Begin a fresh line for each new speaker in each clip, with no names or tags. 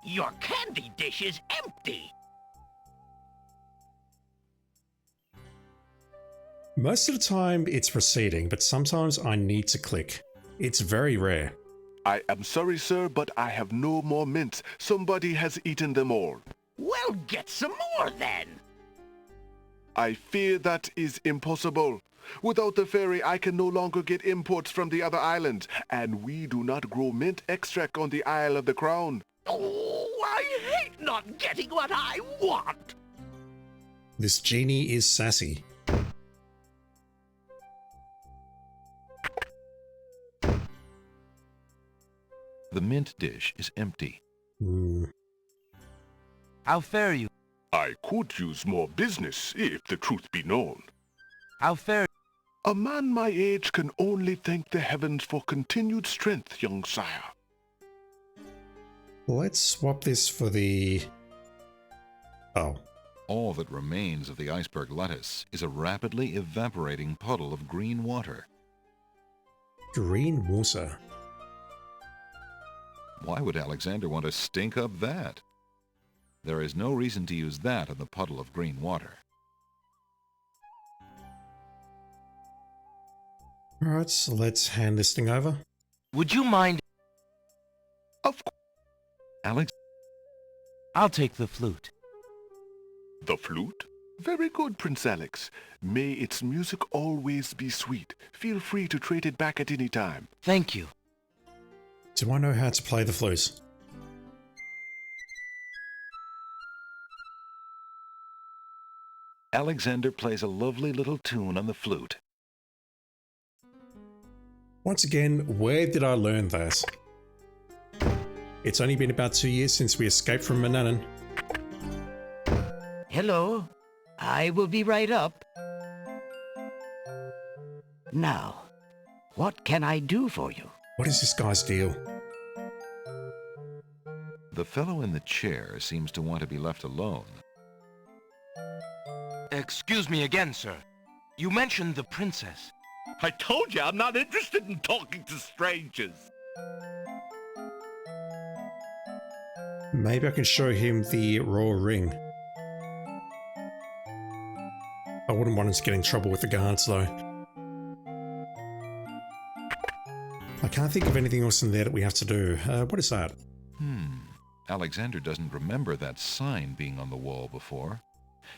Your candy dish is empty.
Most of the time it's proceeding, but sometimes I need to click. It's very rare.
I am sorry, sir, but I have no more mints. Somebody has eaten them all.
Well, get some more then.
I fear that is impossible. Without the ferry, I can no longer get imports from the other islands, and we do not grow mint extract on the Isle of the Crown.
Oh, I hate not getting what I want.
This genie is sassy.
The mint dish is empty.
How fare you?
I could use more business, if the truth be known.
How fare
A man my age can only thank the heavens for continued strength, young sire.
Let's swap this for the... Oh.
All that remains of the iceberg lettuce is a rapidly evaporating puddle of green water.
Green water.
Why would Alexander want to stink up that? There is no reason to use that on the puddle of green water.
Alright, so let's hand this thing over.
Would you mind?
Of course.
Alex,
I'll take the flute.
The flute? Very good, Prince Alex. May its music always be sweet. Feel free to trade it back at any time.
Thank you.
Do I know how to play the flute?
Alexander plays a lovely little tune on the flute.
Once again, where did I learn that? It's only been about 2 years since we escaped from Manannan.
Hello. I will be right up. Now, what can I do for you?
What is this guy's deal?
The fellow in the chair seems to want to be left alone.
Excuse me again, sir. You mentioned the princess.
I told you I'm not interested in talking to strangers.
Maybe I can show him the royal ring. I wouldn't want him to get in trouble with the guards though. I can't think of anything else in there that we have to do. What is that?
Alexander doesn't remember that sign being on the wall before.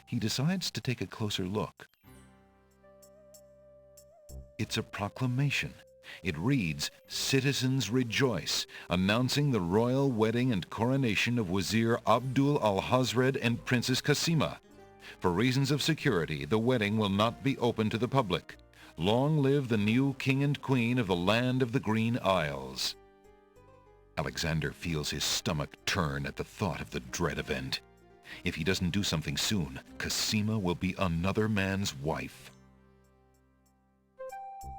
He decides to take a closer look. It's a proclamation. It reads, "Citizens rejoice," announcing the royal wedding and coronation of Wazir Abdul al-Hazred and Princess Kasima. For reasons of security, the wedding will not be open to the public. Long live the new king and queen of the land of the Green Isles. Alexander feels his stomach turn at the thought of the dread event. If he doesn't do something soon, Kasima will be another man's wife.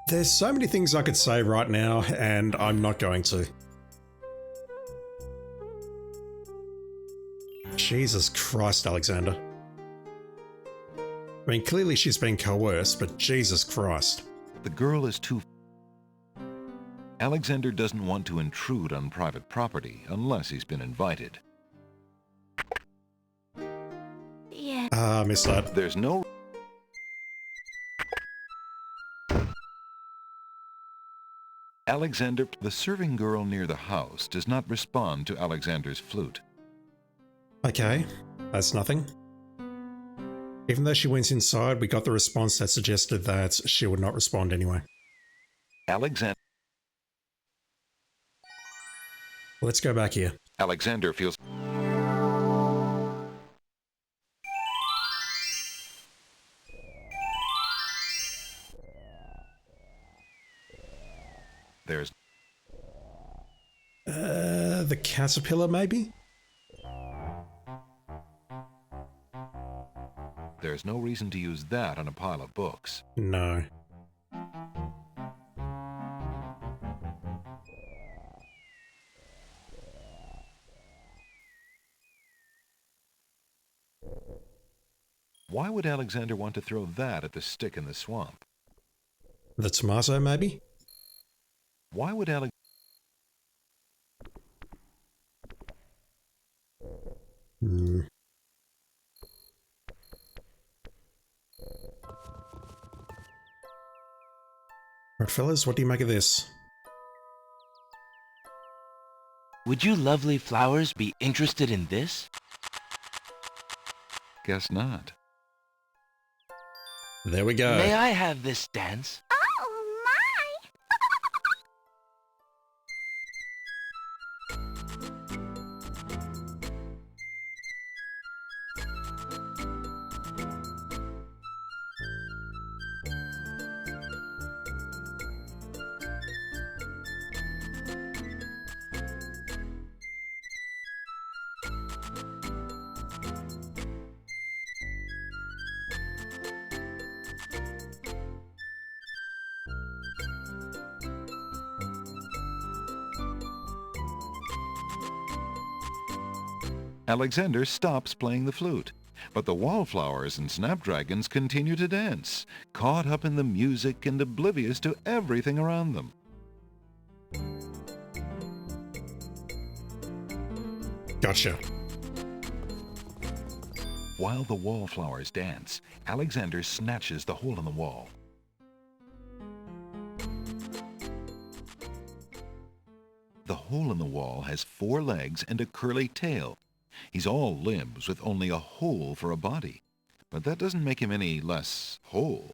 There's so many things I could say right now, and I'm not going to. Jesus Christ, Alexander. I mean, clearly she's been coerced, but Jesus Christ.
The girl is too... Alexander doesn't want to intrude on private property unless he's been invited.
Yeah.
Ah, missed that.
There's no... Alexander, the serving girl near the house, does not respond to Alexander's flute.
Okay, that's nothing. Even though she went inside, we got the response that suggested that she would not respond anyway.
Alexander
Let's go back here.
feels... There's...
The caterpillar, maybe?
There's no reason to use that on a pile of books.
No.
Why would Alexander want to throw that at the stick in the swamp?
The tomato, maybe?
Why would Alexander...
Right, fellas, what do you make of this?
Would you lovely flowers be interested in this?
Guess not.
There we go.
May I have this dance?
Oh, my!
Alexander stops playing the flute, but the wallflowers and snapdragons continue to dance, caught up in the music and oblivious to everything around them.
Gotcha.
While the wallflowers dance, Alexander snatches the hole in the wall. The hole in the wall has 4 legs and a curly tail. He's all limbs with only a hole for a body, but that doesn't make him any less whole.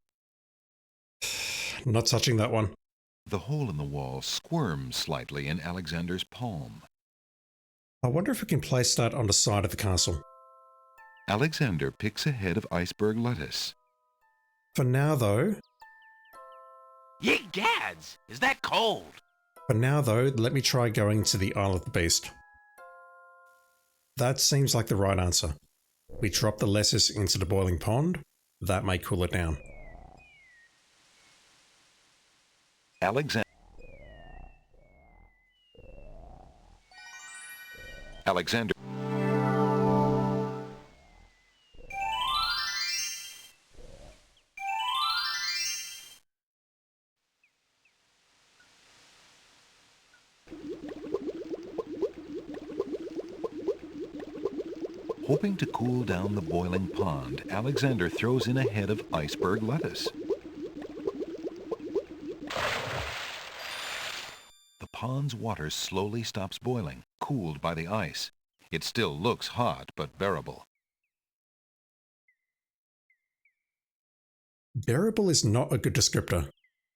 Not touching that one.
The hole in the wall squirms slightly in Alexander's palm.
I wonder if we can place that on the side of the castle.
Alexander picks a head of iceberg lettuce.
For now, though,
Ye gads! Is that cold?
let me try going to the Isle of the Beast. That seems like the right answer. We drop the lettuce into the boiling pond. That may cool it down.
Alexander Hoping to cool down the boiling pond, Alexander throws in a head of iceberg lettuce. The pond's water slowly stops boiling, cooled by the ice. It still looks hot, but bearable.
Bearable is not a good descriptor.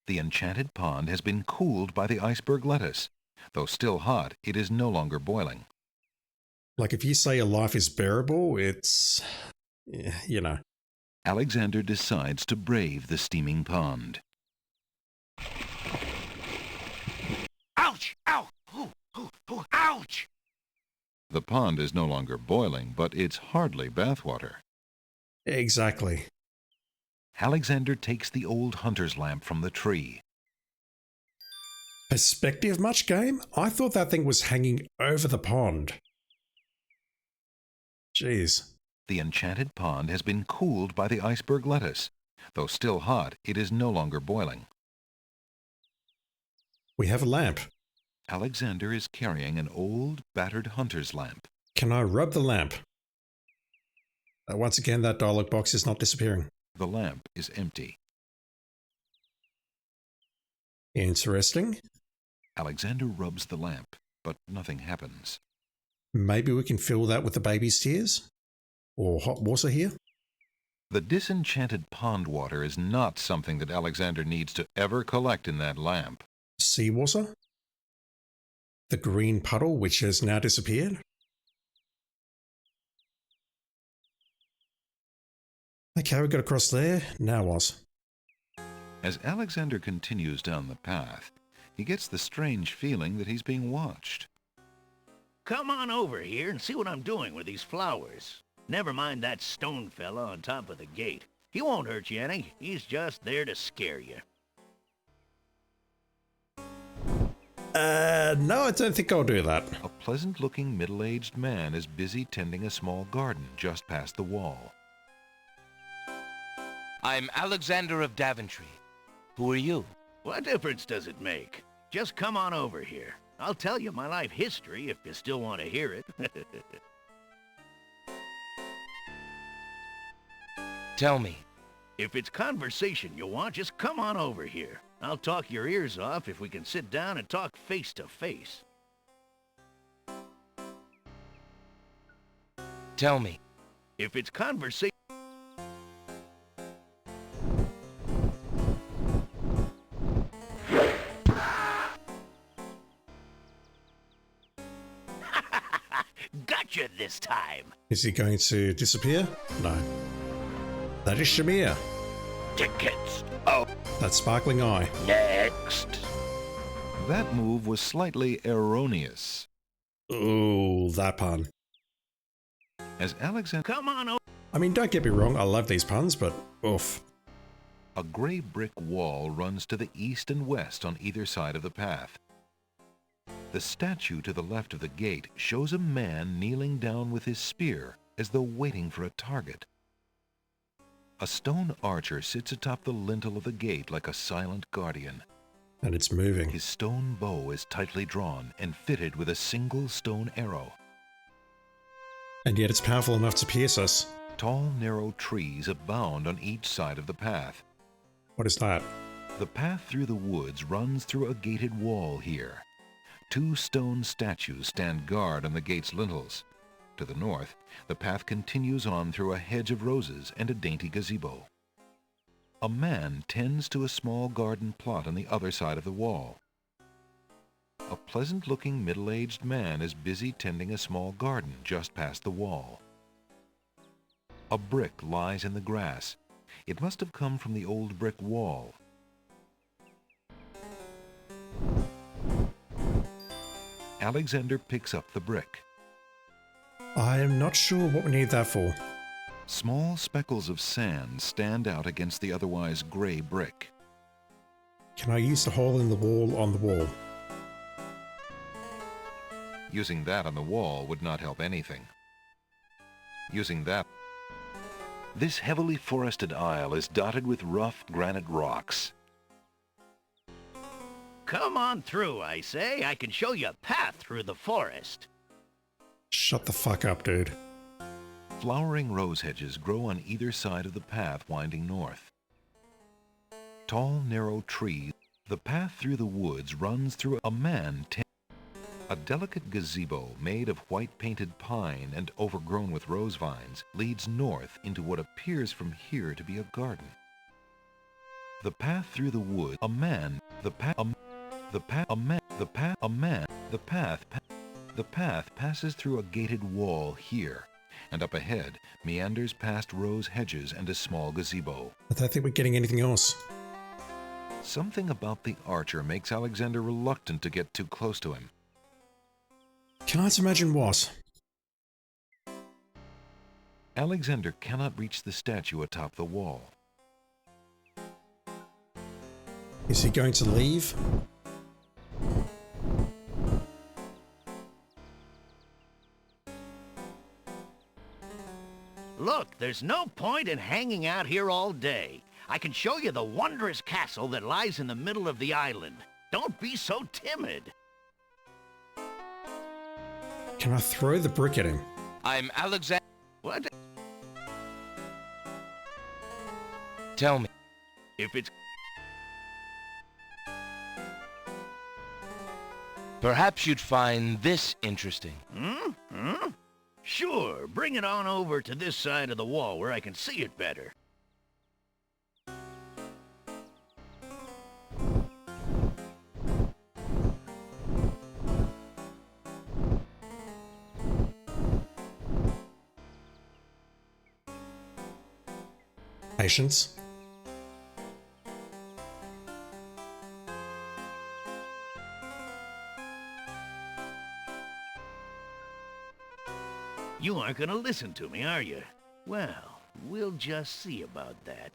The enchanted pond has been cooled by the iceberg lettuce. Though still hot, it is no longer boiling.
Like if you say your life is bearable, it's... you know.
Alexander decides to brave the steaming pond.
Ouch! Ow! Ooh, ooh, ooh, ouch!
The pond is no longer boiling, but it's hardly bathwater.
Exactly.
Alexander takes the old hunter's lamp from the tree.
Perspective much, game? I thought that thing was hanging over the pond. Jeez.
The enchanted pond has been cooled by the iceberg lettuce. Though still hot, it is no longer boiling.
We have a lamp.
Alexander is carrying an old, battered hunter's lamp.
Can I rub the lamp? Once again, that dialog box is not disappearing.
The lamp is empty.
Interesting.
Alexander rubs the lamp, but nothing happens.
Maybe we can fill that with the baby's tears? Or hot water here?
The disenchanted pond water is not something that Alexander needs to ever collect in that lamp.
Seawater? The green puddle which has now disappeared? Okay, we got across there. Now what?
As Alexander continues down the path, he gets the strange feeling that he's being watched.
Come on over here and see what I'm doing with these flowers. Never mind that stone fella on top of the gate. He won't hurt you any. He's just there to scare you.
No, I don't think I'll do that.
A pleasant-looking middle-aged man is busy tending a small garden just past the wall.
I'm Alexander of Daventry. Who are you?
What difference does it make? Just come on over here. I'll tell you my life history if you still want to hear it.
Tell me.
If it's conversation you want, just come on over here. I'll talk your ears off if we can sit down and talk face to face.
Tell me.
If it's conversation... Gotcha this time.
Is he going to disappear? No. That is Shamir.
Tickets. Oh,
That sparkling eye.
next.
That move was slightly erroneous.
Ooh, that pun.
As Alexander,
Come on over.
I mean, don't get me wrong, I love these puns, but oof.
a gray brick wall runs to the east and west on either side of the path. The statue to the left of the gate shows a man kneeling down with his spear as though waiting for a target. A stone archer sits atop the lintel of the gate like a silent guardian.
And it's moving.
His stone bow is tightly drawn and fitted with a single stone arrow.
And yet it's powerful enough to pierce us.
Tall, narrow trees abound on each side of the path.
What is that?
The path through the woods runs through a gated wall here. 2 stone statues stand guard on the gate's lintels. To the north, the path continues on through a hedge of roses and a dainty gazebo. A man tends to a small garden plot on the other side of the wall. A pleasant-looking middle-aged man is busy tending a small garden just past the wall. A brick lies in the grass. It must have come from the old brick wall. Alexander picks up the brick.
I am not sure what we need that for.
Small speckles of sand stand out against the otherwise gray brick.
Can I use the hole in the wall on the wall?
Using that on the wall would not help anything. Using that... This heavily forested isle is dotted with rough granite rocks.
Come on through, I say. I can show you a path through the forest.
Shut the fuck up, dude.
Flowering rose hedges grow on either side of the path winding north. Tall, narrow trees. The path through the woods runs through a man. A delicate gazebo made of white-painted pine and overgrown with rose vines leads north into what appears from here to be a garden. The path through the wood. A man. The path. The path. A man. The path. A man. The path. The path passes through a gated wall here, and up ahead meanders past rose hedges and a small gazebo.
I don't think we're getting anything else.
Something about the archer makes Alexander reluctant to get too close to him.
Can't imagine what.
Alexander cannot reach the statue atop the wall.
Is he going to leave?
Look, there's no point in hanging out here all day. I can show you the wondrous castle that lies in the middle of the island. Don't be so timid.
Can I throw the brick at him?
I'm Alexander.
What?
Tell me.
If it's...
Perhaps you'd find this interesting.
Sure, bring it on over to this side of the wall where I can see it better.
Patience.
You aren't gonna listen to me, are you? Well, we'll just see about that.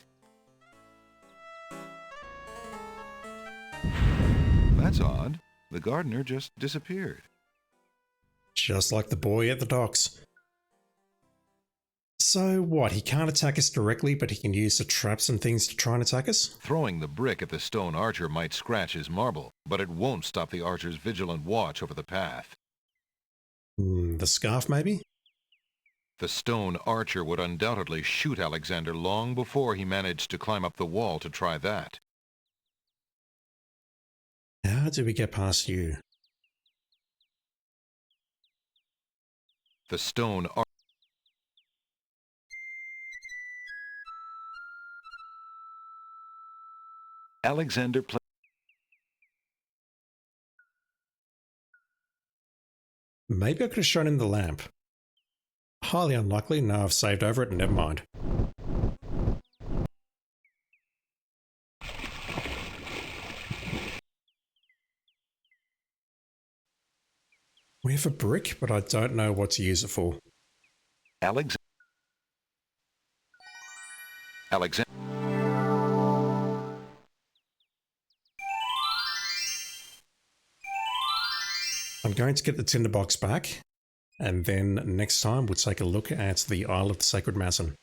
That's odd. The gardener just disappeared.
Just like the boy at the docks. So what, he can't attack us directly, but he can use the traps and things to try and attack us?
Throwing the brick at the stone archer might scratch his marble, but it won't stop the archer's vigilant watch over the path.
The scarf, maybe?
The stone archer would undoubtedly shoot Alexander long before he managed to climb up the wall to try that.
How do we get past you?
The stone archer. Alexander
Maybe I could have shown him the lamp. Highly unlikely. No, I've saved over it. Never mind. We have a brick, but I don't know what to use it for.
Alexander.
I'm going to get the tinderbox back, and then next time we'll take a look at the Isle of the Sacred Mountain.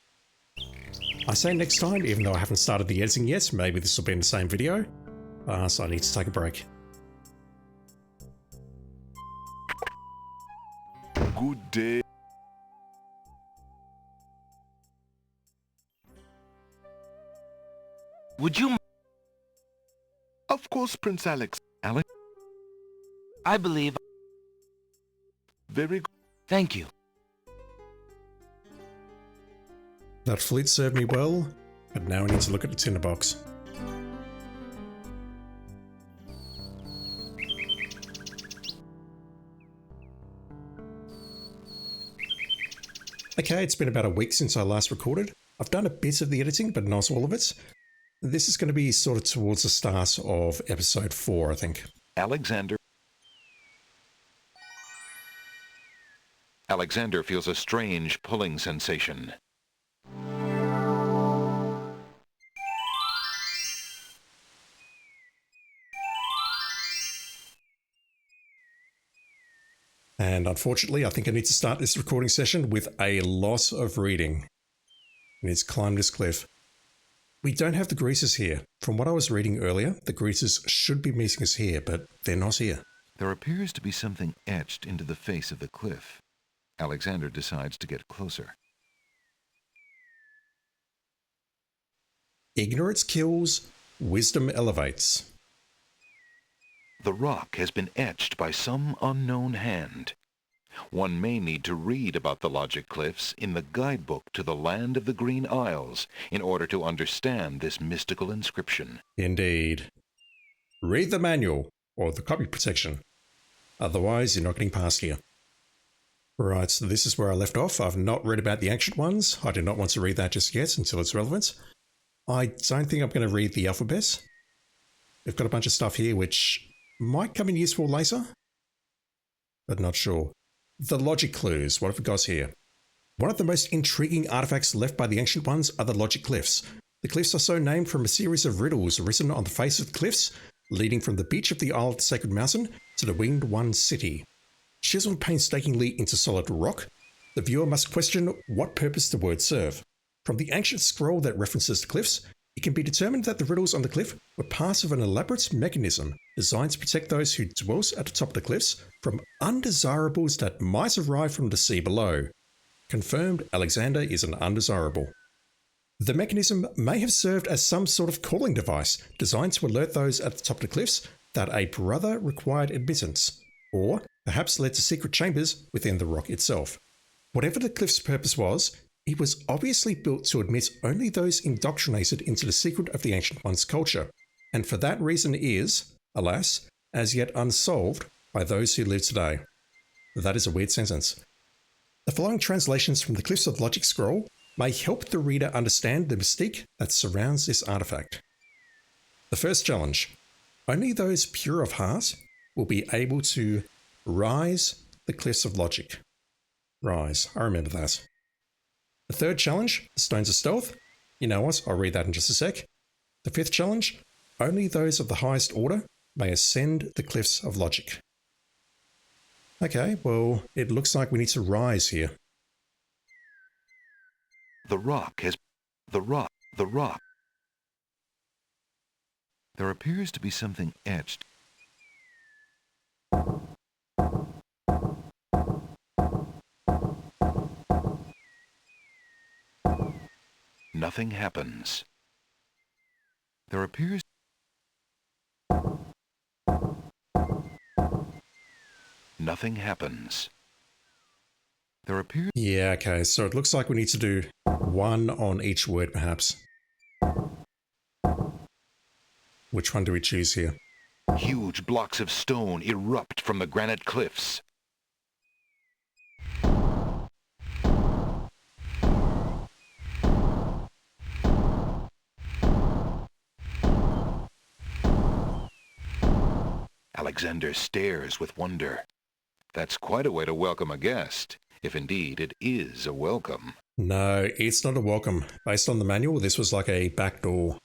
I say next time, even though I haven't started the editing yet. Maybe this will be in the same video, so I need to take a break.
Good day.
Would you...
Of course, Prince Alex.
I believe...
Very good.
Thank you.
That fleet served me well, but now I need to look at the tinderbox. Okay, it's been about a week since I last recorded. I've done a bit of the editing, but not all of it. This is going to be sort of towards the start of episode 4, I think.
Alexander feels a strange pulling sensation.
And unfortunately, I think I need to start this recording session with a lot of reading. I need to climb this cliff. We don't have the greasers here. From what I was reading earlier, the greasers should be meeting us here, but they're not here.
There appears to be something etched into the face of the cliff. Alexander decides to get closer.
Ignorance kills, wisdom elevates.
The rock has been etched by some unknown hand. One may need to read about the logic cliffs in the guidebook to the land of the Green Isles in order to understand this mystical inscription.
Indeed. Read the manual, or the copy protection. Otherwise, you're not getting past here. Right, so this is where I left off. I've not read about the ancient ones. I do not want to read that just yet until it's relevant. I don't think I'm going to read the alphabet. We've got a bunch of stuff here which might come in useful later, but not sure. The logic clues, what have we got here? One of the most intriguing artifacts left by the ancient ones are the logic cliffs. The cliffs are so named from a series of riddles written on the face of the cliffs, leading from the beach of the Isle of the Sacred Mountain to the Winged One city. Chiseled painstakingly into solid rock, the viewer must question what purpose the words serve. From the ancient scroll that references the cliffs, it can be determined that the riddles on the cliff were part of an elaborate mechanism designed to protect those who dwelt at the top of the cliffs from undesirables that might arrive from the sea below. Confirmed, Alexander is an undesirable. The mechanism may have served as some sort of calling device designed to alert those at the top of the cliffs that a brother required admittance, or perhaps led to secret chambers within the rock itself. Whatever the cliff's purpose was, it was obviously built to admit only those indoctrinated into the secret of the Ancient One's culture, and for that reason is, alas, as yet unsolved by those who live today. That is a weird sentence. The following translations from the Cliffs of the Logic Scroll may help the reader understand the mystique that surrounds this artifact. The first challenge. Only those pure of heart will be able to rise the Cliffs of Logic. Rise, I remember that. The third challenge, the Stones of Stealth. You know what, I'll read that in just a sec. The fifth challenge, only those of the highest order may ascend the Cliffs of Logic. Okay, well, it looks like we need to rise here.
The rock. There appears to be something etched. Nothing happens. There appears... Nothing happens. There appears...
Yeah, okay, so it looks like we need to do one on each word, perhaps. Which one do we choose here?
Huge blocks of stone erupt from the granite cliffs. Alexander stares with wonder. That's quite a way to welcome a guest, if indeed it is a welcome.
No, it's not a welcome. Based on the manual, this was like a backdoor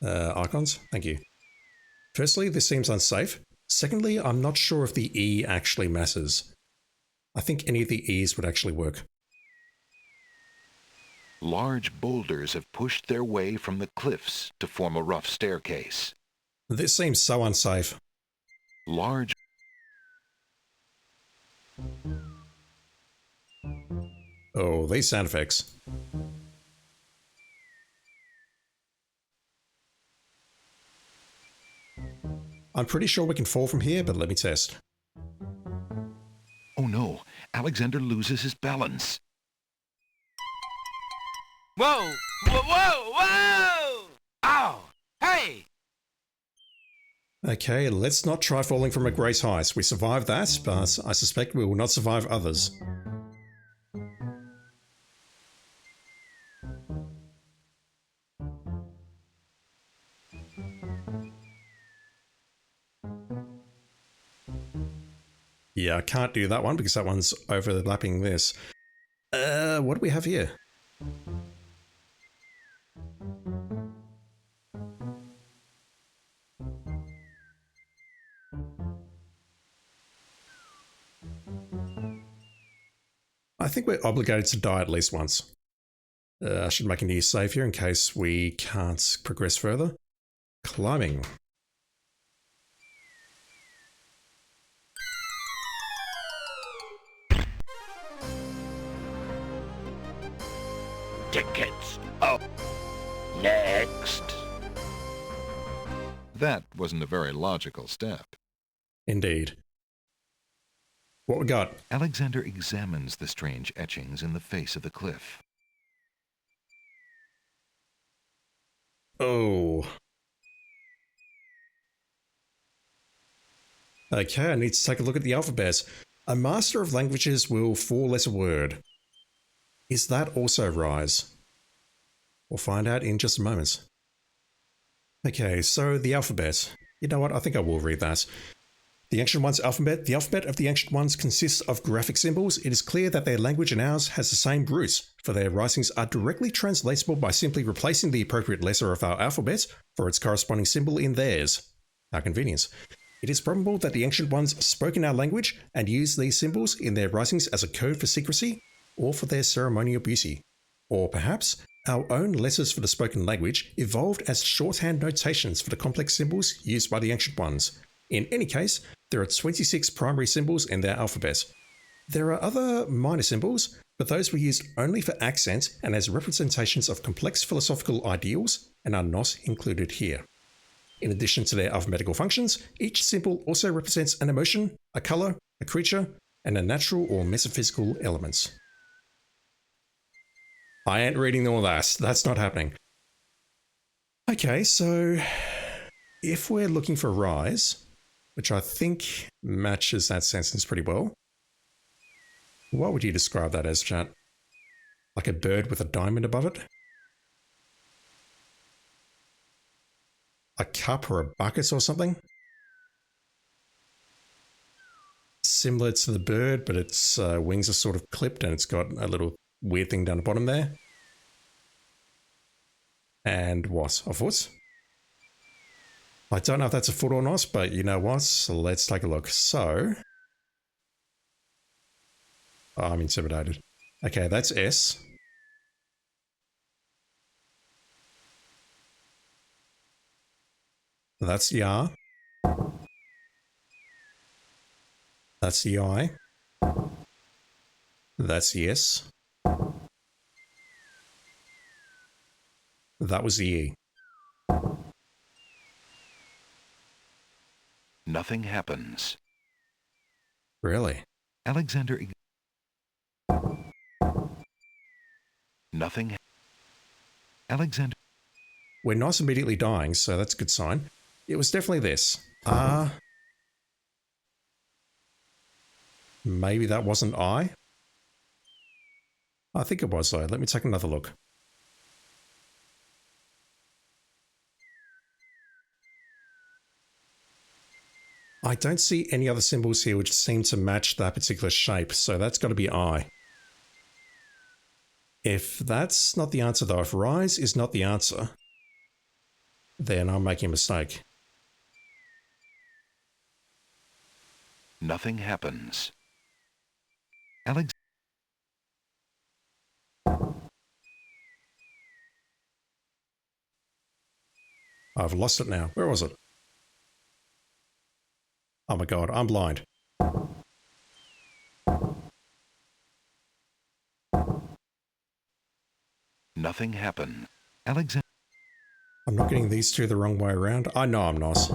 icons. Thank you. Firstly, this seems unsafe. Secondly, I'm not sure if the E actually matters. I think any of the E's would actually work.
Large boulders have pushed their way from the cliffs to form a rough staircase.
This seems so unsafe.
Large...
Oh, these sound effects. I'm pretty sure we can fall from here, but let me test.
Oh no, Alexander loses his balance.
Whoa! Whoa! Whoa! Whoa! Ow! Hey!
Okay, let's not try falling from a great height. We survived that, but I suspect we will not survive others. Yeah, I can't do that one because that one's overlapping this. What do we have here? I think we're obligated to die at least once. I should make a new save here in case we can't progress further. Climbing.
Tickets. Oh. Next.
That wasn't a very logical step.
Indeed. What we got?
Alexander examines the strange etchings in the face of the cliff.
Oh. Okay, I need to take a look at the alphabet. A master of languages will four-letter word. Is that also rise? We'll find out in just a moment. Okay, so the alphabet. You know what? I think I will read that. The Ancient Ones alphabet. The alphabet of the Ancient Ones consists of graphic symbols. It is clear that their language and ours has the same roots, for their writings are directly translatable by simply replacing the appropriate letter of our alphabet for its corresponding symbol in theirs. How convenient. It is probable that the Ancient Ones spoke in our language and used these symbols in their writings as a code for secrecy or for their ceremonial beauty. Or perhaps our own letters for the spoken language evolved as shorthand notations for the complex symbols used by the Ancient Ones. In any case, there are 26 primary symbols in their alphabet. There are other minor symbols, but those were used only for accent and as representations of complex philosophical ideals and are not included here. In addition to their alphabetical functions, each symbol also represents an emotion, a colour, a creature, and a natural or metaphysical element. I ain't reading all that. That's not happening. Okay, so if we're looking for rise, which I think matches that sentence pretty well, what would you describe that as, chat? Like a bird with a diamond above it? A cup or a bucket or something? Similar to the bird, but its wings are sort of clipped and it's got a little weird thing down the bottom there. And what? A foot? I don't know if that's a foot or not, but you know what? So let's take a look. So, oh, I'm intimidated. Okay, that's S. That's the R. That's the I. That's the S. That was the E.
Nothing happens.
Really?
Alexander... Nothing... Alexander...
We're not immediately dying, so that's a good sign. It was definitely this. Maybe that wasn't I? I think it was, though. Let me take another look. I don't see any other symbols here which seem to match that particular shape, so that's got to be I. If that's not the answer, though, if rise is not the answer, then I'm making a mistake.
Nothing happens.
I've lost it now. Where was it? Oh my god, I'm blind.
Nothing happened. Alexander...
I'm not getting these two the wrong way around. I know I'm not.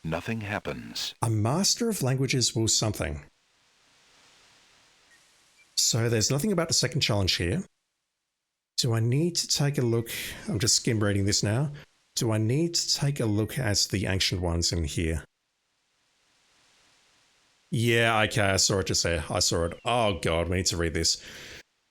Nothing happens.
A master of languages will something. So there's nothing about the second challenge here. Do I need to take a look? I'm just skim reading this now. Do I need to take a look at the ancient ones in here? Yeah, okay, I saw it just there. I saw it. Oh god, we need to read this.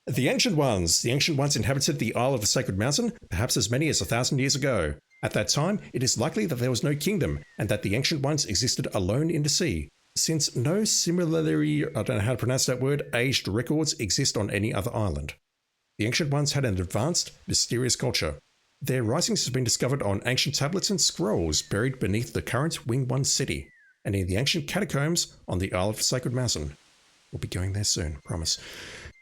The ancient ones inhabited the Isle of the Sacred Mountain, perhaps as many as 1,000 years ago. At that time, it is likely that there was no kingdom, and that the ancient ones existed alone in the sea, since no similarly, I don't know how to pronounce that word, aged records exist on any other island. The ancient ones had an advanced, mysterious culture. Their writings have been discovered on ancient tablets and scrolls buried beneath the current Winged One city, and in the ancient catacombs on the Isle of the Sacred Mountain. We'll be going there soon, promise.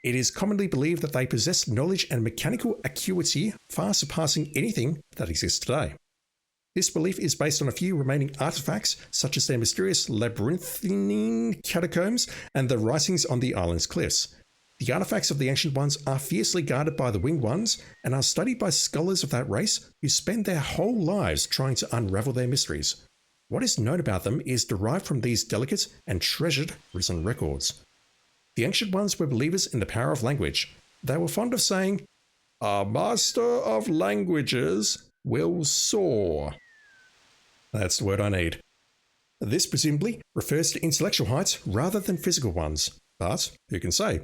It is commonly believed that they possess knowledge and mechanical acuity far surpassing anything that exists today. This belief is based on a few remaining artifacts, such as their mysterious labyrinthine catacombs and the writings on the island's cliffs. The artifacts of the Ancient Ones are fiercely guarded by the Winged Ones and are studied by scholars of that race who spend their whole lives trying to unravel their mysteries. What is known about them is derived from these delicate and treasured written records. The Ancient Ones were believers in the power of language. They were fond of saying, "A master of languages will soar." That's the word I need. This presumably refers to intellectual height rather than physical ones, but who can say?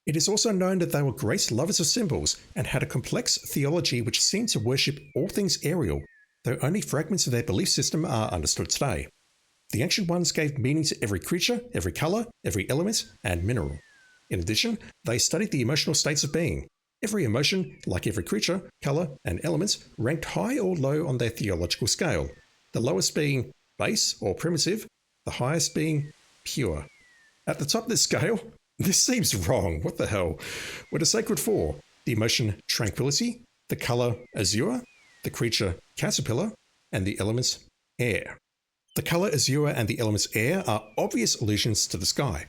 It is also known that they were great lovers of symbols and had a complex theology which seemed to worship all things aerial, though only fragments of their belief system are understood today. The Ancient Ones gave meaning to every creature, every colour, every element, and mineral. In addition, they studied the emotional states of being. Every emotion, like every creature, colour, and element, ranked high or low on their theological scale, the lowest being base or primitive, the highest being pure. At the top of this scale, this seems wrong, what the hell? Were the sacred four, the emotion tranquility, the colour azure, the creature caterpillar, and the elements air. The colour azure and the elements air are obvious allusions to the sky.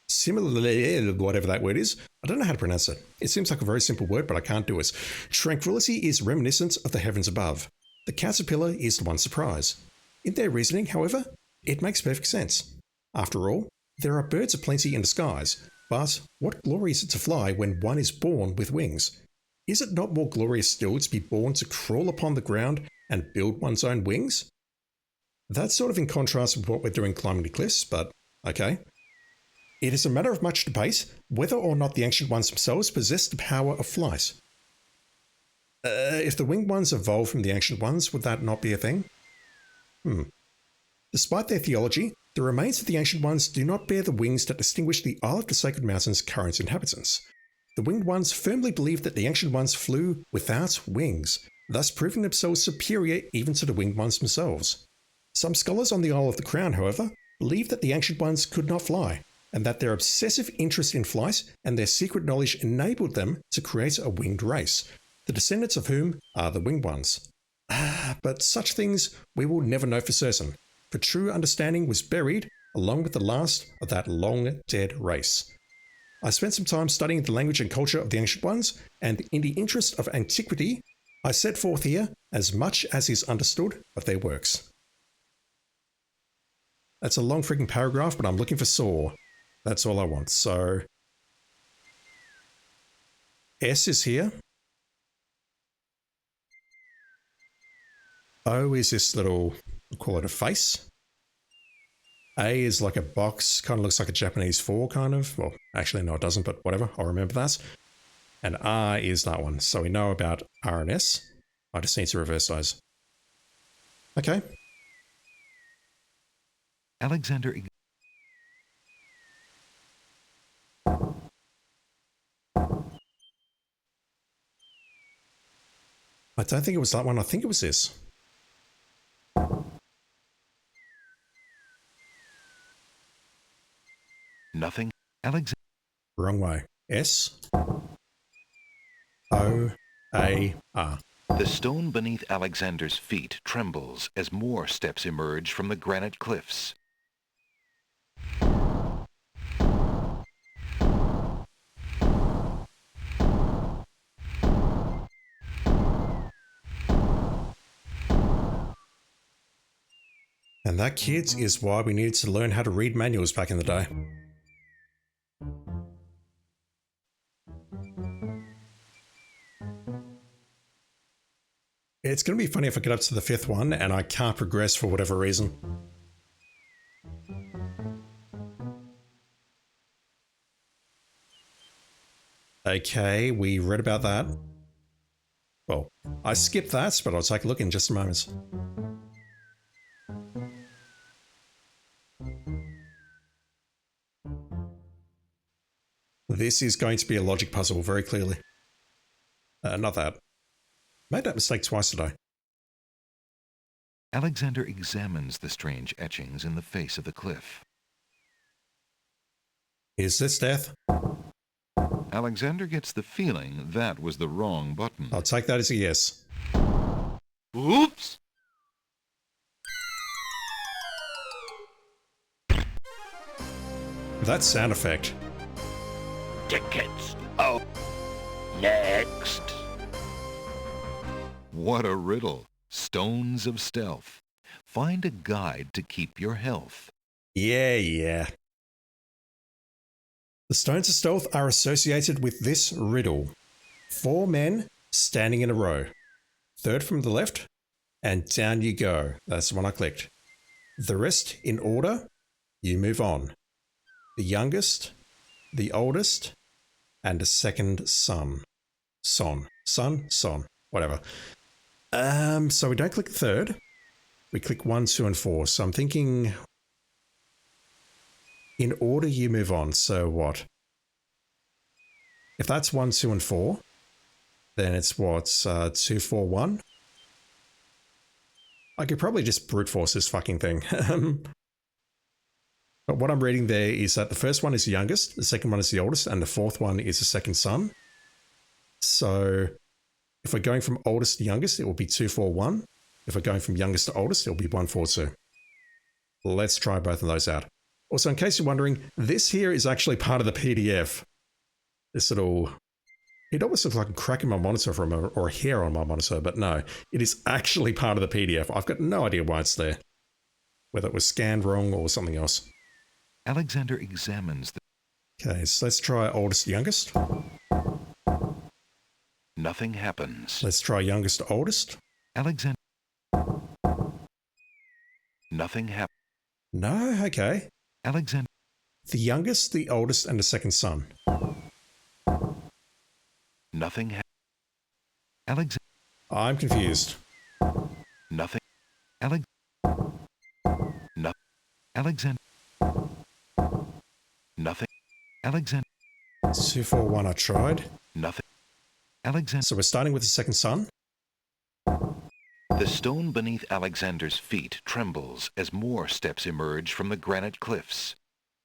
Similarly, whatever that word is, I don't know how to pronounce it. It seems like a very simple word, but I can't do it. Tranquility is reminiscent of the heavens above. The caterpillar is the one surprise. In their reasoning, however, it makes perfect sense. After all, there are birds aplenty in the skies, but what glory is it to fly when one is born with wings? Is it not more glorious still to be born to crawl upon the ground and build one's own wings? That's sort of in contrast with what we're doing climbing the cliffs, but okay. It is a matter of much debate whether or not the Ancient Ones themselves possess the power of flight. If the Winged Ones evolved from the Ancient Ones, would that not be a thing? Despite their theology, the remains of the Ancient Ones do not bear the wings that distinguish the Isle of the Sacred Mountain's current inhabitants. The Winged Ones firmly believe that the Ancient Ones flew without wings, thus proving themselves superior even to the Winged Ones themselves. Some scholars on the Isle of the Crown, however, believe that the Ancient Ones could not fly, and that their obsessive interest in flight and their secret knowledge enabled them to create a winged race, the descendants of whom are the Winged Ones. But such things we will never know for certain, for true understanding was buried along with the last of that long-dead race. I spent some time studying the language and culture of the Ancient Ones, and in the interest of antiquity, I set forth here as much as is understood of their works. That's a long freaking paragraph, but I'm looking for saw. That's all I want. So S is here. O is this little, we'll call it a face. A is like a box, kind of looks like a Japanese 4 kind of. Well, actually no it doesn't, but whatever, I'll remember that. And R is that one. So we know about R and S. I just need to reverse those. Okay.
Alexander.
I don't think it was that one. I think it was this.
Nothing. Alexander.
Wrong way. S. O. A. R.
The stone beneath Alexander's feet trembles as more steps emerge from the granite cliffs.
And that, kids, is why we needed to learn how to read manuals back in the day. It's going to be funny if I get up to the 5th one and I can't progress for whatever reason. Okay, we read about that. Well, I skipped that, but I'll take a look in just a moment. This is going to be a logic puzzle, very clearly. Not that. Made that mistake twice today.
Alexander examines the strange etchings in the face of the cliff.
Is this death?
Alexander gets the feeling that was the wrong button.
I'll take that as a yes.
Oops!
That sound effect.
Tickets. Oh. Next.
What a riddle. Stones of stealth. Find a guide to keep your health.
Yeah. The stones of stealth are associated with this riddle. 4 men standing in a row. 3rd from the left, and down you go. That's the one I clicked. The rest in order, you move on. The youngest, the oldest, and the second son. Son, whatever. So we don't click 3rd. We click 1, 2, and 4. So I'm thinking in order you move on. So what? If that's 1, 2, and 4, then it's what? 2, 4, 1? I could probably just brute force this fucking thing. But what I'm reading there is that the first one is the youngest, the second one is the oldest, and the 4th one is the second son. So if we're going from oldest to youngest, it will be 2, 4, 1. If we're going from youngest to oldest, it will be 1, 4, 2. Let's try both of those out. Also, in case you're wondering, this here is actually part of the PDF. This little... It almost looks like a crack in my monitor or a hair on my monitor, but no. It is actually part of the PDF. I've got no idea why it's there. Whether it was scanned wrong or something else.
Alexander examines the...
Okay, so let's try oldest to youngest.
Nothing happens.
Let's try youngest to oldest.
Alexander... Nothing happens.
No, okay.
Alexander...
The youngest, the oldest, and the second son.
Nothing happens. Alexander...
I'm confused.
Nothing... Alex... No... Alexander... Nothing... Alexander...
2, 4, 1, I tried.
Nothing... Alexander...
So we're starting with the second son.
The stone beneath Alexander's feet trembles as more steps emerge from the granite cliffs.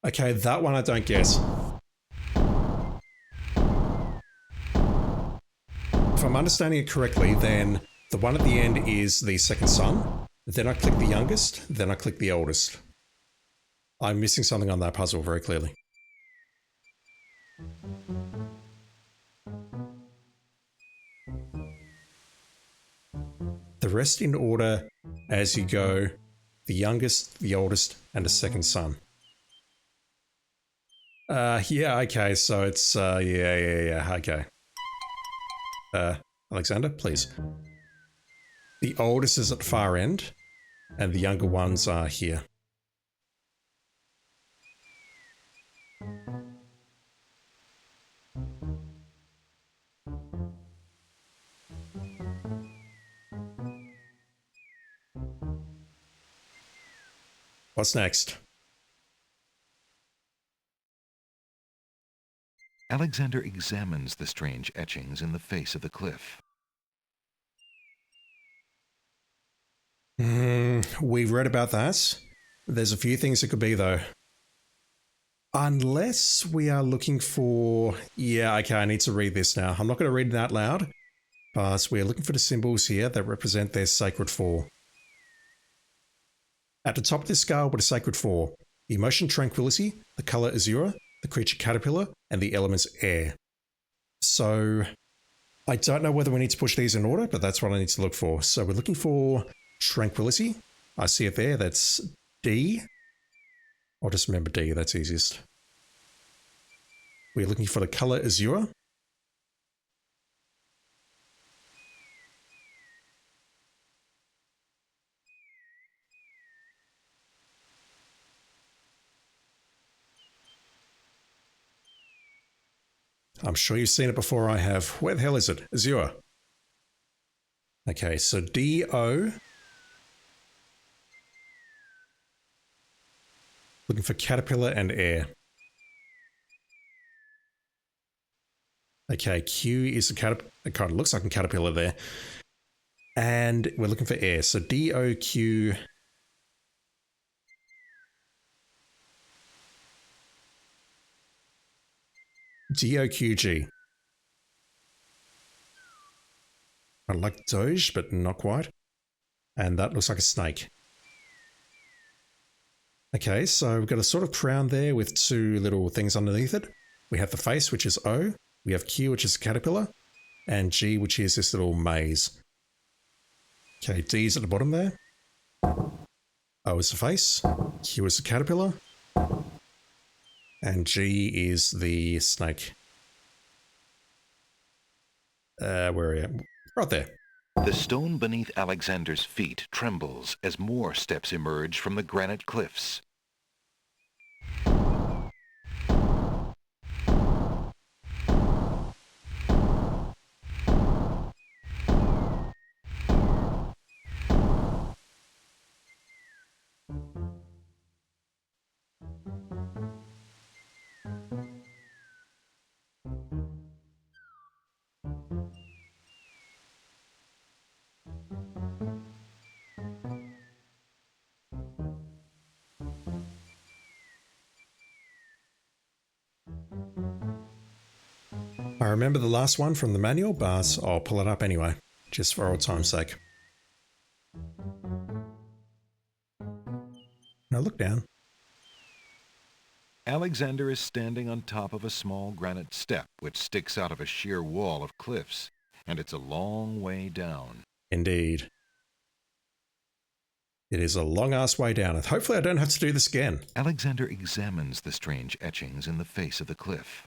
Okay, that one I don't guess. If I'm understanding it correctly, then the one at the end is the second son. Then I click the youngest, then I click the oldest. I'm missing something on that puzzle very clearly. rest in order as you go. The youngest, the oldest, and a second son. Yeah, okay, so it's, yeah, okay. Alexander, please. The oldest is at the far end, and the younger ones are here. What's next?
Alexander examines the strange etchings in the face of the cliff.
We've read about that. There's a few things it could be, though. Unless we are looking for... Yeah, okay, I need to read this now. I'm not going to read it out loud, but we're looking for the symbols here that represent their sacred four. At the top of this scale were the sacred four: the emotion tranquility, the color azure, the creature caterpillar, and the elements air. So I don't know whether we need to push these in order, but that's what I need to look for. So we're looking for tranquility. I see it there. That's D. I'll just remember D. That's easiest. We're looking for the color azure. I'm sure you've seen it before I have. Where the hell is it? Azure. Okay, so D-O. Looking for caterpillar and air. Okay, Q is a caterpillar. It kind of looks like a caterpillar there. And we're looking for air. So D-O-Q. D-O-Q-G. I like Doge, but not quite. And that looks like a snake. Okay, so we've got a sort of crown there with two little things underneath it. We have the face, which is O. We have Q, which is a caterpillar. And G, which is this little maze. Okay, D is at the bottom there. O is the face. Q is the caterpillar. And G is the snake. Where are you? Right there.
The stone beneath Alexander's feet trembles as more steps emerge from the granite cliffs.
I remember the last one from the manual, but I'll pull it up anyway, just for old time's sake. Now look down.
Alexander is standing on top of a small granite step which sticks out of a sheer wall of cliffs, and it's a long way down.
Indeed. It is a long-ass way down, and hopefully I don't have to do this again.
Alexander examines the strange etchings in the face of the cliff.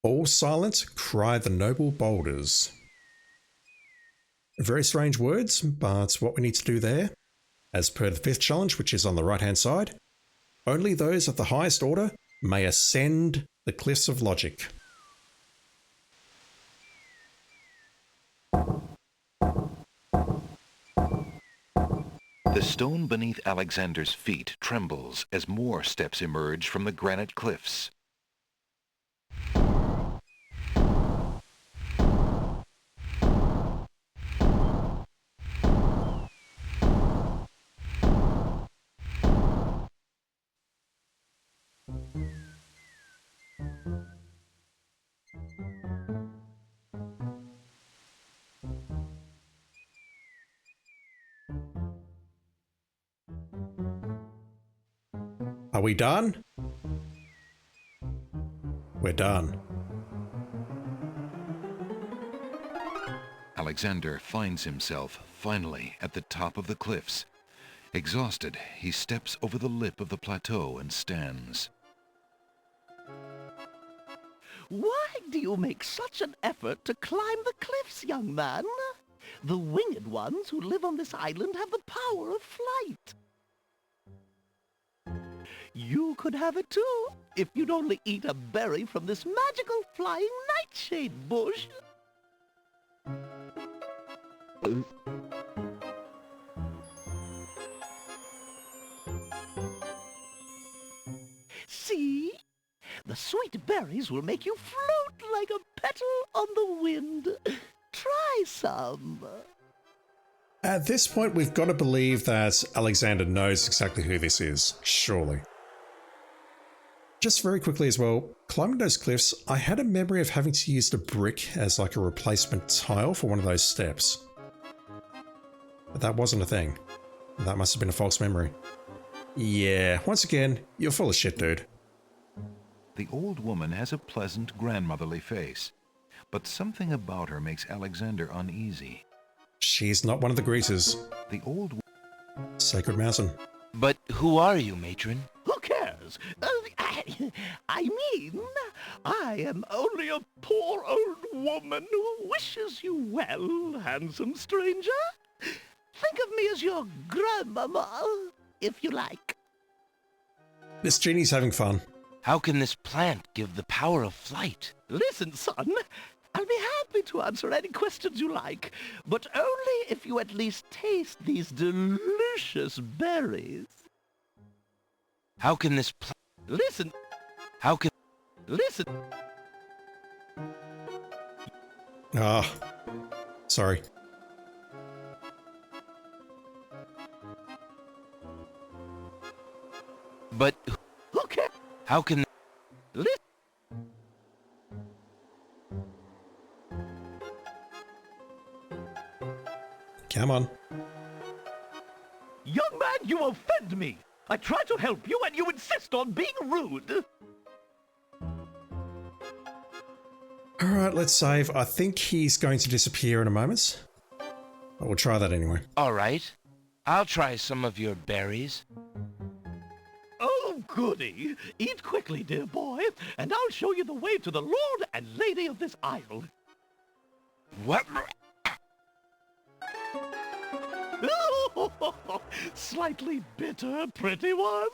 All silent, cry the noble boulders. Very strange words, but what we need to do there, as per the fifth challenge, which is on the right-hand side, only those of the highest order may ascend the cliffs of logic.
The stone beneath Alexander's feet trembles as more steps emerge from the granite cliffs.
Are we done? We're done.
Alexander finds himself finally at the top of the cliffs. Exhausted, he steps over the lip of the plateau and stands.
Why do you make such an effort to climb the cliffs, young man? The winged ones who live on this island have the power of flight. You could have it too, if you'd only eat a berry from this magical flying nightshade bush. See? The sweet berries will make you float like a petal on the wind. Try some.
At this point, we've got to believe that Alexander knows exactly who this is, surely. Just very quickly as well, climbing those cliffs, I had a memory of having to use the brick as like a replacement tile for one of those steps. But that wasn't a thing. That must have been a false memory. Yeah, once again, you're full of shit, dude.
The old woman has a pleasant, grandmotherly face, but something about her makes Alexander uneasy.
She's not one of the greasers.
The old
Sacred Mountain.
But who are you, matron?
Who cares? I mean, I am only a poor old woman who wishes you well, handsome stranger. Think of me as your grandmama, if you like.
This genie's having fun.
How can this plant give the power of flight?
Listen, son, I'll be happy to answer any questions you like, but only if you at least taste these delicious berries.
How can this
Listen.
How can...
Listen.
Ah, sorry.
But...
Okay.
How can...
Listen.
Come on.
Young man, you offend me. I try to help you and you insist on being rude.
Alright, let's save. I think he's going to disappear in a moment. But we'll try that anyway.
All right. I'll try some of your berries.
Oh, goody. Eat quickly, dear boy, and I'll show you the way to the Lord and Lady of this isle.
What?
Slightly bitter, pretty one.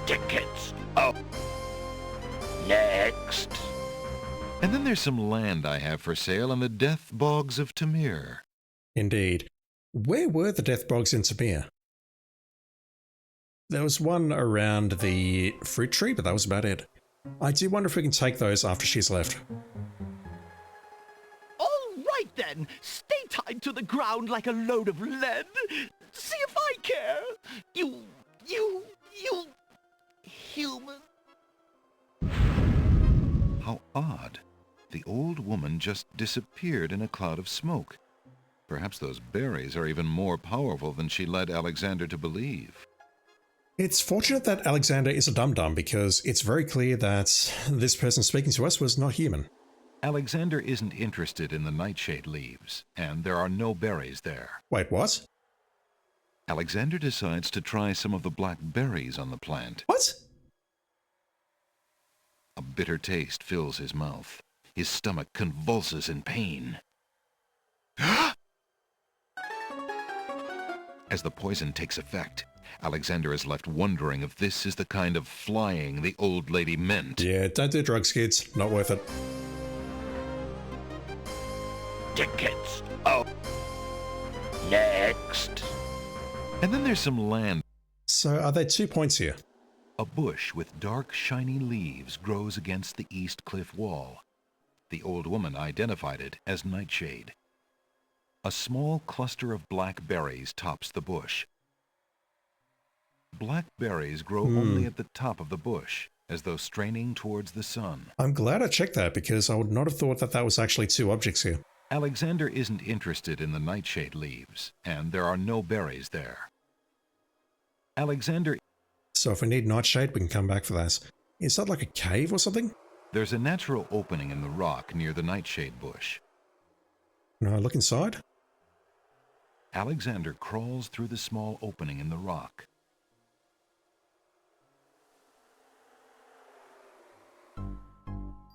Tickets. Oh. Next.
And then there's some land I have for sale in the death bogs of Tamir.
Indeed. Where were the death bogs in Tamir? There was one around the fruit tree, but that was about it. I do wonder if we can take those after she's left.
All right then, stay tied to the ground like a load of lead. See if I care. You human.
How odd. The old woman just disappeared in a cloud of smoke. Perhaps those berries are even more powerful than she led Alexander to believe.
It's fortunate that Alexander is a dum-dum because it's very clear that this person speaking to us was not human.
Alexander isn't interested in the nightshade leaves, and there are no berries there.
Wait, what?
Alexander decides to try some of the black berries on the plant.
What?
A bitter taste fills his mouth. His stomach convulses in pain. As the poison takes effect, Alexander is left wondering if this is the kind of flying the old lady meant.
Yeah, don't do drugs, kids. Not worth it.
Tickets. Oh. Next.
And then there's some land.
So are there 2 points here?
A bush with dark, shiny leaves grows against the east cliff wall. The old woman identified it as nightshade. A small cluster of black berries tops the bush. Black berries grow only at the top of the bush, as though straining towards the sun.
I'm glad I checked that because I would not have thought that that was actually 2 objects here.
Alexander isn't interested in the nightshade leaves, and there are no berries there. Alexander...
So if we need nightshade, we can come back for that. Is that like a cave or something?
There's a natural opening in the rock near the nightshade bush.
Can I look inside?
Alexander crawls through the small opening in the rock.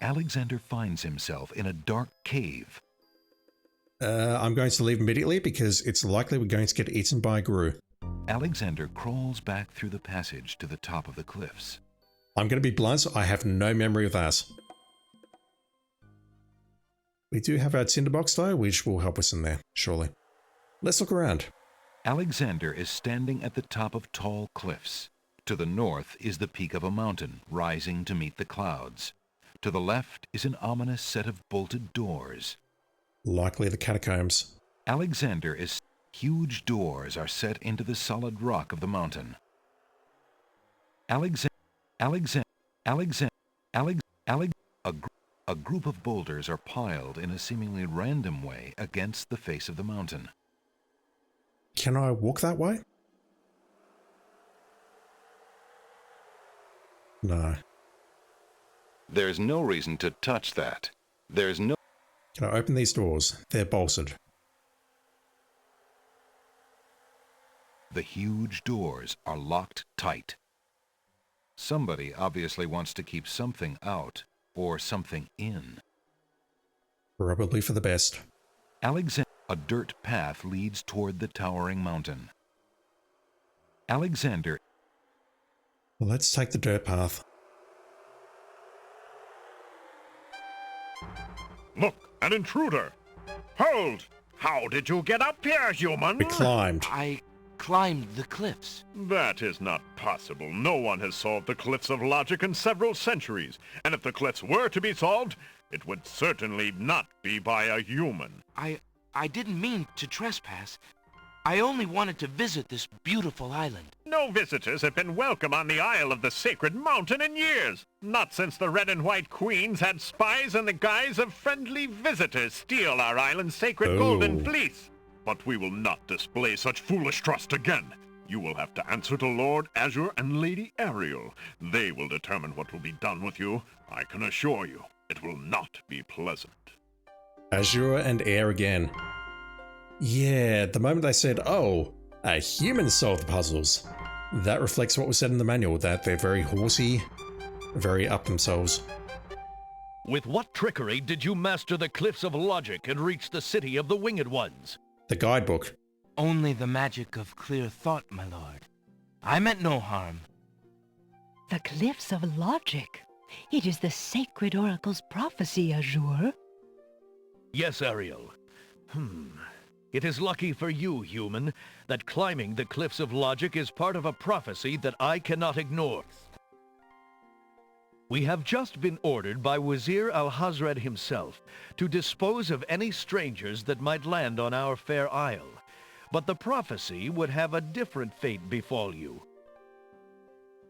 Alexander finds himself in a dark cave.
I'm going to leave immediately because it's likely we're going to get eaten by a Gru.
Alexander crawls back through the passage to the top of the cliffs.
I'm going to be blunt, I have no memory of that. We do have our tinderbox though, which will help us in there, surely. Let's look around.
Alexander is standing at the top of tall cliffs. To the north is the peak of a mountain, rising to meet the clouds. To the left is an ominous set of bolted doors.
Likely the catacombs.
Alexander is... Huge doors are set into the solid rock of the mountain. A group of boulders are piled in a seemingly random way against the face of the mountain.
Can I walk that way? No.
There's no reason to touch that.
Can I open these doors? They're bolted.
The huge doors are locked tight. Somebody obviously wants to keep something out or something in.
Probably for the best.
A dirt path leads toward the towering mountain. Alexander.
Let's take the dirt path.
Look, an intruder! Hold! How did you get up here, human?
We climbed.
I climbed the cliffs.
That is not possible. No one has solved the cliffs of logic in several centuries. And if the cliffs were to be solved, it would certainly not be by a human.
I didn't mean to trespass. I only wanted to visit this beautiful island.
No visitors have been welcome on the Isle of the Sacred Mountain in years. Not since the Red and White Queens had spies in the guise of friendly visitors steal our island's sacred golden fleece. But we will not display such foolish trust again. You will have to answer to Lord Azure and Lady Ariel. They will determine what will be done with you. I can assure you, it will not be pleasant.
Azure and Air again. Yeah, the moment they said, oh, a human solved the puzzles, that reflects what was said in the manual, that they're very horsey, very up themselves.
With what trickery did you master the cliffs of logic and reach the city of the winged ones?
The guidebook.
Only the magic of clear thought, my lord. I meant no harm.
The cliffs of logic. It is the sacred oracle's prophecy, Azure.
Yes, Ariel. It is lucky for you, human, that climbing the cliffs of logic is part of a prophecy that I cannot ignore. We have just been ordered by Wazir Al-Hazred himself to dispose of any strangers that might land on our fair isle. But the prophecy would have a different fate befall you.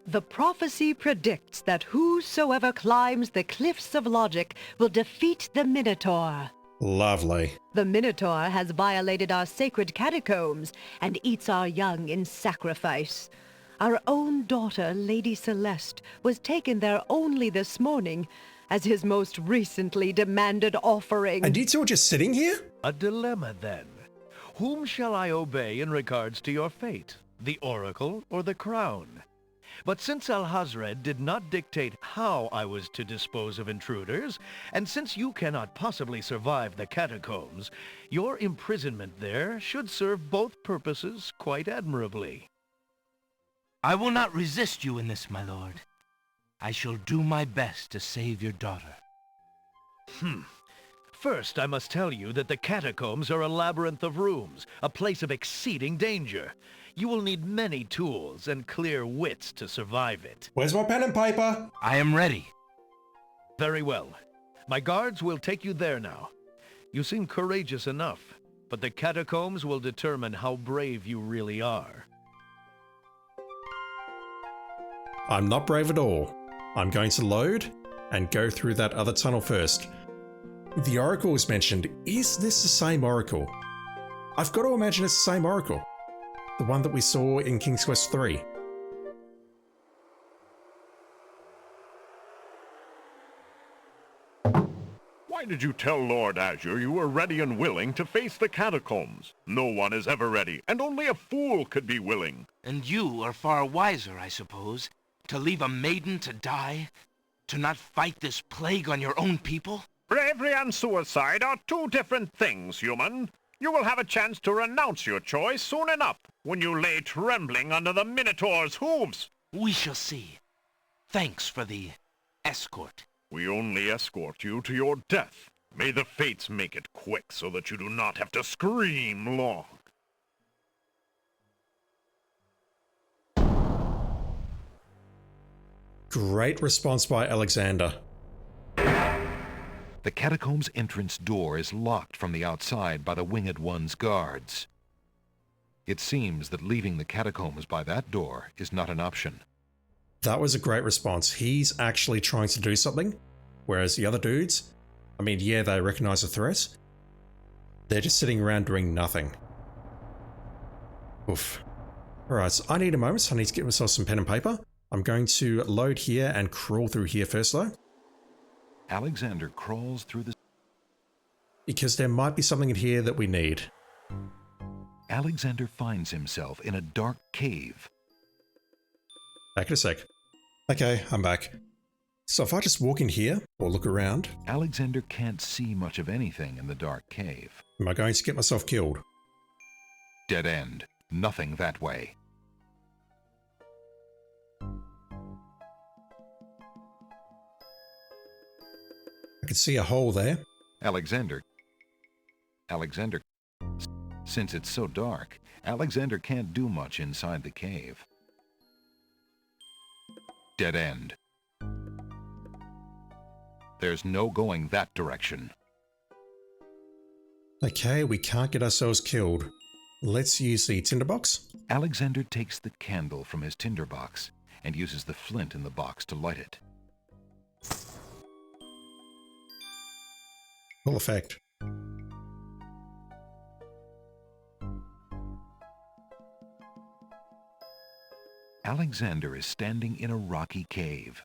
The prophecy predicts that whosoever climbs the cliffs of logic will defeat the Minotaur.
Lovely.
The Minotaur has violated our sacred catacombs and eats our young in sacrifice. Our own daughter, Lady Celeste, was taken there only this morning as his most recently demanded offering.
And you two are just sitting here?
A dilemma, then. Whom shall I obey in regards to your fate? The oracle or the crown? But since Al-Hazred did not dictate how I was to dispose of intruders, and since you cannot possibly survive the catacombs, your imprisonment there should serve both purposes quite admirably.
I will not resist you in this, my lord. I shall do my best to save your daughter.
First, I must tell you that the catacombs are a labyrinth of rooms, a place of exceeding danger. You will need many tools and clear wits to survive it.
Where's my pen and paper?
I am ready.
Very well. My guards will take you there now. You seem courageous enough, but the catacombs will determine how brave you really are.
I'm not brave at all. I'm going to load and go through that other tunnel first. The oracle was mentioned. Is this the same oracle? I've got to imagine it's the same oracle. The one that we saw in King's Quest 3.
Why did you tell Lord Azure you were ready and willing to face the catacombs? No one is ever ready, and only a fool could be willing.
And you are far wiser, I suppose, to leave a maiden to die? To not fight this plague on your own people?
Bravery and suicide are two different things, human. You will have a chance to renounce your choice soon enough, when you lay trembling under the Minotaur's hooves.
We shall see. Thanks for the escort.
We only escort you to your death. May the fates make it quick so that you do not have to scream long.
Great response by Alexander.
The catacomb's entrance door is locked from the outside by the Winged One's guards. It seems that leaving the catacombs by that door is not an option.
That was a great response. He's actually trying to do something, whereas the other dudes, I mean, yeah, they recognize the threat. They're just sitting around doing nothing. Oof. Alright, so I need a moment. So I need to get myself some pen and paper. I'm going to load here and crawl through here first, though.
Alexander crawls through the...
Because there might be something in here that we need.
Alexander finds himself in a dark cave.
Back in a sec. Okay, I'm back. So if I just walk in here, or look around...
Alexander can't see much of anything in the dark cave.
Am I going to get myself killed?
Dead end. Nothing that way.
I can see a hole there.
Alexander. Since it's so dark, Alexander can't do much inside the cave. Dead end. There's no going that direction.
Okay, we can't get ourselves killed. Let's use the tinderbox.
Alexander takes the candle from his tinderbox and uses the flint in the box to light it.
Full effect.
Alexander is standing in a rocky cave.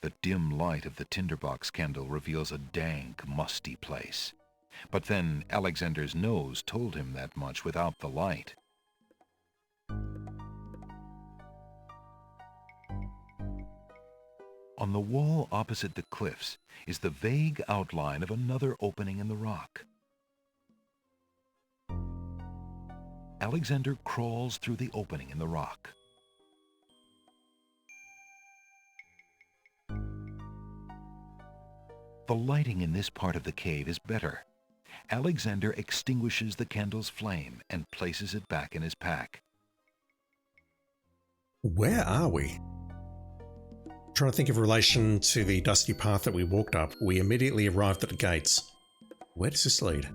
The dim light of the tinderbox candle reveals a dank, musty place. But then Alexander's nose told him that much without the light. On the wall opposite the cliffs is the vague outline of another opening in the rock. Alexander crawls through the opening in the rock. The lighting in this part of the cave is better. Alexander extinguishes the candle's flame and places it back in his pack.
Where are we? Trying to think of relation to the dusty path that we walked up. We immediately arrived at the gates. Where does this lead?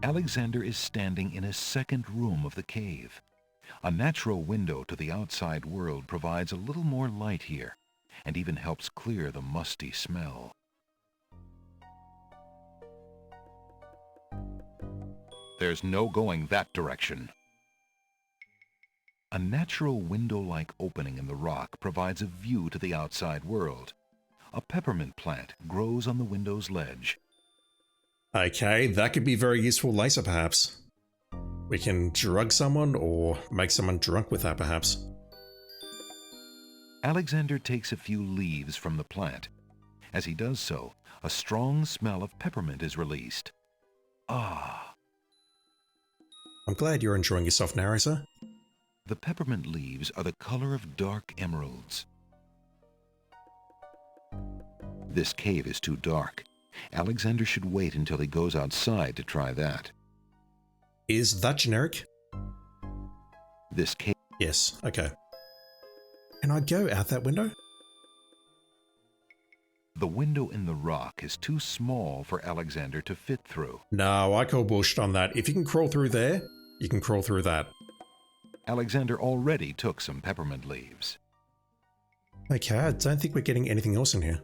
Alexander is standing in a second room of the cave. A natural window to the outside world provides a little more light here, and even helps clear the musty smell. There's no going that direction. A natural window-like opening in the rock provides a view to the outside world. A peppermint plant grows on the window's ledge.
Okay, that could be very useful later, perhaps. We can drug someone or make someone drunk with that, perhaps.
Alexander takes a few leaves from the plant. As he does so, a strong smell of peppermint is released. Ah!
I'm glad you're enjoying yourself, narrator.
The peppermint leaves are the color of dark emeralds. This cave is too dark. Alexander should wait until he goes outside to try that.
Is that generic?
This cave...
Yes, okay. Can I go out that window?
The window in the rock is too small for Alexander to fit through.
No, I call bullshit on that. If you can crawl through there, you can crawl through that.
Alexander already took some peppermint leaves.
Okay, I don't think we're getting anything else in here.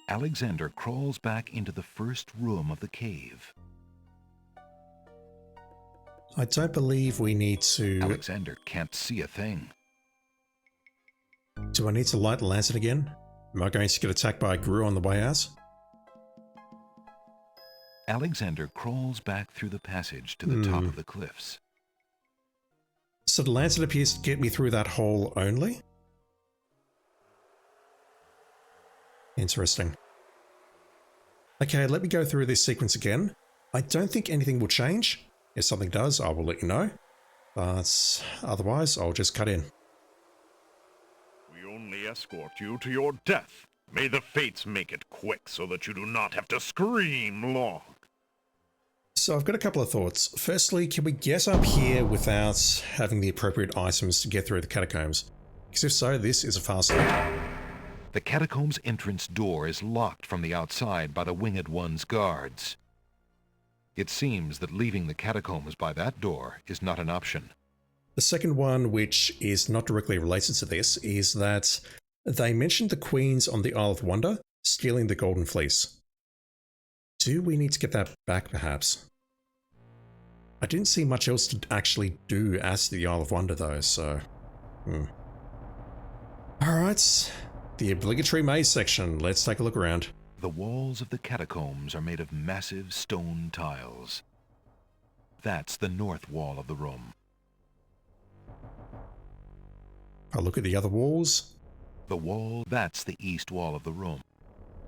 Alexander crawls back into the first room of the cave.
I don't believe we need to...
Alexander can't see a thing.
Do I need to light the lantern again? Am I going to get attacked by a Gru on the way out?
Alexander crawls back through the passage to the top of the cliffs.
So the lantern appears to get me through that hole only? Interesting. Okay, let me go through this sequence again. I don't think anything will change. If something does, I will let you know. But otherwise, I'll just cut in.
We only escort you to your death. May the fates make it quick so that you do not have to scream long.
So I've got a couple of thoughts. Firstly, can we get up here without having the appropriate items to get through the catacombs? Because if so, this is a fast step.
The catacombs' entrance door is locked from the outside by the Winged One's guards. It seems that leaving the catacombs by that door is not an option.
The second one, which is not directly related to this, is that they mentioned the queens on the Isle of Wonder stealing the Golden Fleece. Do we need to get that back, perhaps? I didn't see much else to actually do at the Isle of Wonder, though, so... Alright, the obligatory maze section. Let's take a look around.
The walls of the catacombs are made of massive stone tiles. That's the north wall of the room.
I'll look at the other walls.
That's the east wall of the room.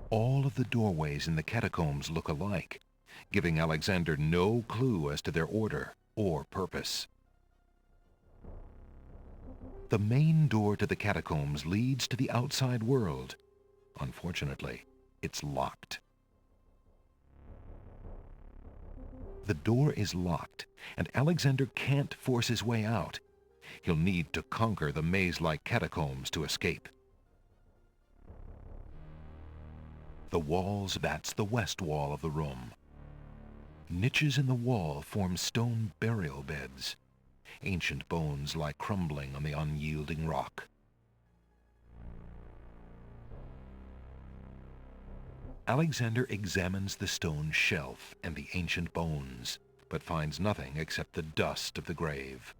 All of the doorways in the catacombs look alike, giving Alexander no clue as to their order or purpose. The main door to the catacombs leads to the outside world. Unfortunately, it's locked. The door is locked, and Alexander can't force his way out. He'll need to conquer the maze-like catacombs to escape. That's the west wall of the room. Niches in the wall form stone burial beds. Ancient bones lie crumbling on the unyielding rock. Alexander examines the stone shelf and the ancient bones, but finds nothing except the dust of the grave.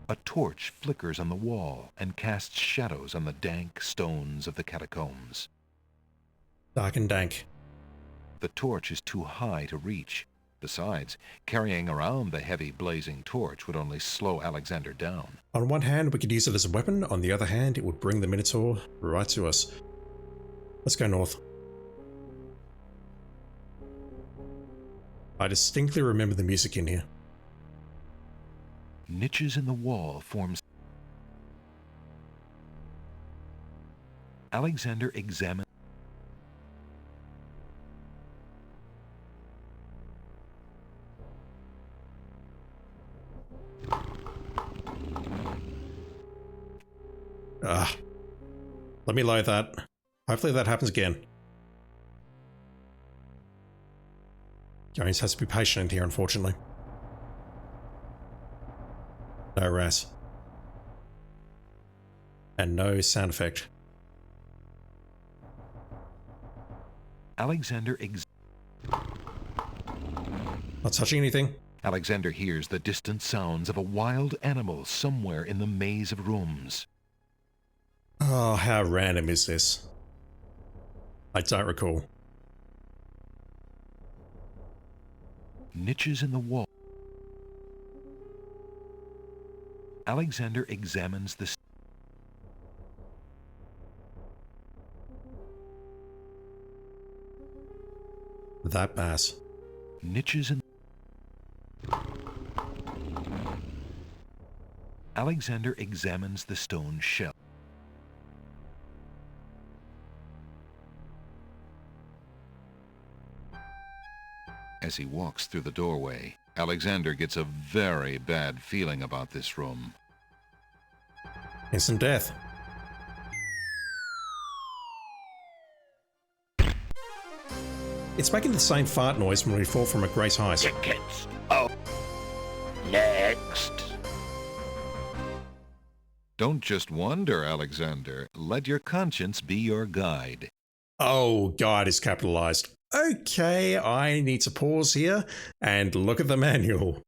A torch flickers on the wall and casts shadows on the dank stones of the catacombs.
Dark and dank.
The torch is too high to reach. Besides, carrying around the heavy blazing torch would only slow Alexander down.
On one hand, we could use it as a weapon. On the other hand, it would bring the Minotaur right to us. Let's go north. I distinctly remember the music in here.
Niches in the wall forms. Alexander examines.
Let me load that. Hopefully that happens again. Jones has to be patient here, unfortunately. No rat. And no sound effect.
Alexander
Not touching anything.
Alexander hears the distant sounds of a wild animal somewhere in the maze of rooms.
Oh, how random is this? I don't recall.
Niches in the wall. Alexander examines the...
That bass.
Niches in... Alexander examines the stone shelf. As he walks through the doorway, Alexander gets a very bad feeling about this room.
Instant death. It's making the same fart noise when we fall from a great height.
Tickets. Oh. Next.
Don't just wonder, Alexander. Let your conscience be your guide.
Oh, God is capitalized. Okay, I need to pause here and look at the manual.